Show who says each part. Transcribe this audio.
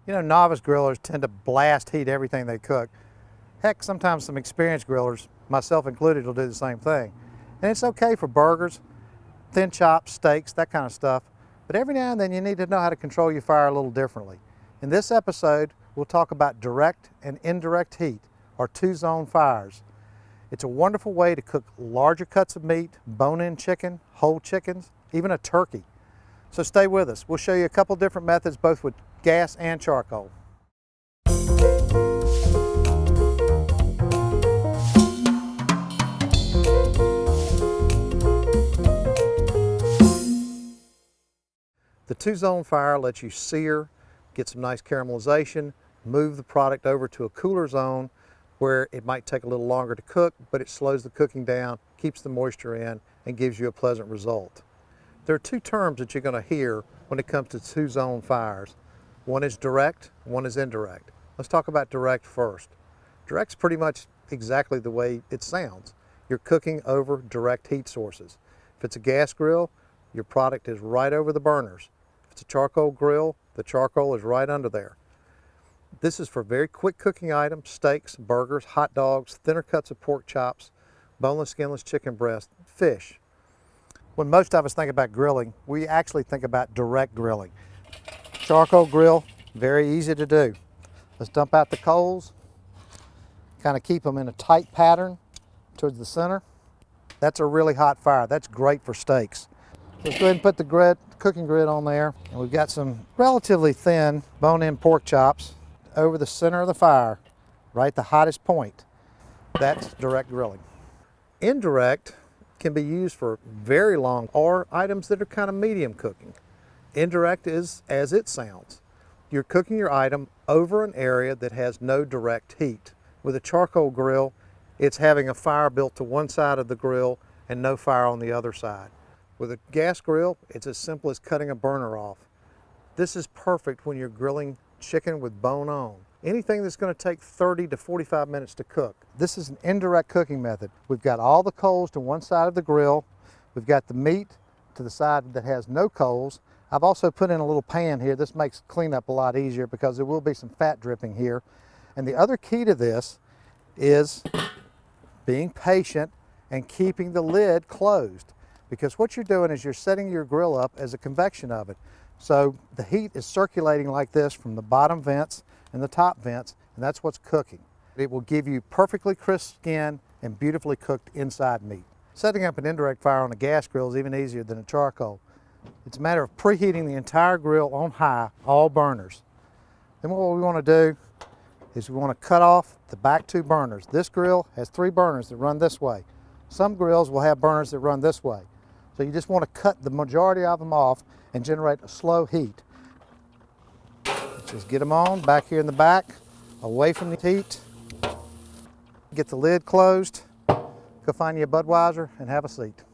Speaker 1: You know, novice grillers tend to blast heat everything they cook. Heck, sometimes some experienced grillers, myself included, will do the same thing. And it's okay for burgers, thin chops, steaks, that kind of stuff. But every now and then you need to know how to control your fire a little differently. In this episode, we'll talk about direct and indirect heat, or two-zone fires. It's a wonderful way to cook larger cuts of meat, bone-in chicken, whole chickens, even a turkey. So stay with us. We'll show you a couple different methods, both with gas and charcoal. The two-zone fire lets you sear, get some nice caramelization, move the product over to a cooler zone where it might take a little longer to cook, but it slows the cooking down, keeps the moisture in, and gives you a pleasant result. There are two terms that you're going to hear when it comes to two-zone fires. One is direct, one is indirect. Let's talk about direct first. Direct's pretty much exactly the way it sounds. You're cooking over direct heat sources. If it's a gas grill, your product is right over the burners. If it's a charcoal grill, the charcoal is right under there. This is for very quick cooking items: steaks, burgers, hot dogs, thinner cuts of pork chops, boneless, skinless chicken breast, fish. When most of us think about grilling, we actually think about direct grilling. Charcoal grill, very easy to do. Let's dump out the coals, kind of keep them in a tight pattern towards the center. That's a really hot fire. That's great for steaks. Let's go ahead and put the cooking grid on there. And we've got some relatively thin bone-in pork chops over the center of the fire, right at the hottest point. That's direct grilling. Indirect can be used for very long or items that are kind of medium cooking. Indirect is as it sounds. You're cooking your item over an area that has no direct heat. With a charcoal grill, it's having a fire built to one side of the grill and no fire on the other side. With a gas grill, it's as simple as cutting a burner off. This is perfect when you're grilling chicken with bone on. Anything that's going to take 30 to 45 minutes to cook. This is an indirect cooking method. We've got all the coals to one side of the grill. We've got the meat to the side that has no coals. I've also put in a little pan here. This makes cleanup a lot easier because there will be some fat dripping here. And the other key to this is being patient and keeping the lid closed. Because what you're doing is you're setting your grill up as a convection oven. So the heat is circulating like this from the bottom vents and the top vents, and that's what's cooking. It will give you perfectly crisp skin and beautifully cooked inside meat. Setting up an indirect fire on a gas grill is even easier than a charcoal. It's a matter of preheating the entire grill on high, all burners. Then what we want to do is we want to cut off the back two burners. This grill has 3 burners that run this way. Some grills will have burners that run this way. So you just want to cut the majority of them off and generate a slow heat. Just get them on back here in the back, away from the heat. Get the lid closed, go find you a Budweiser and have a seat.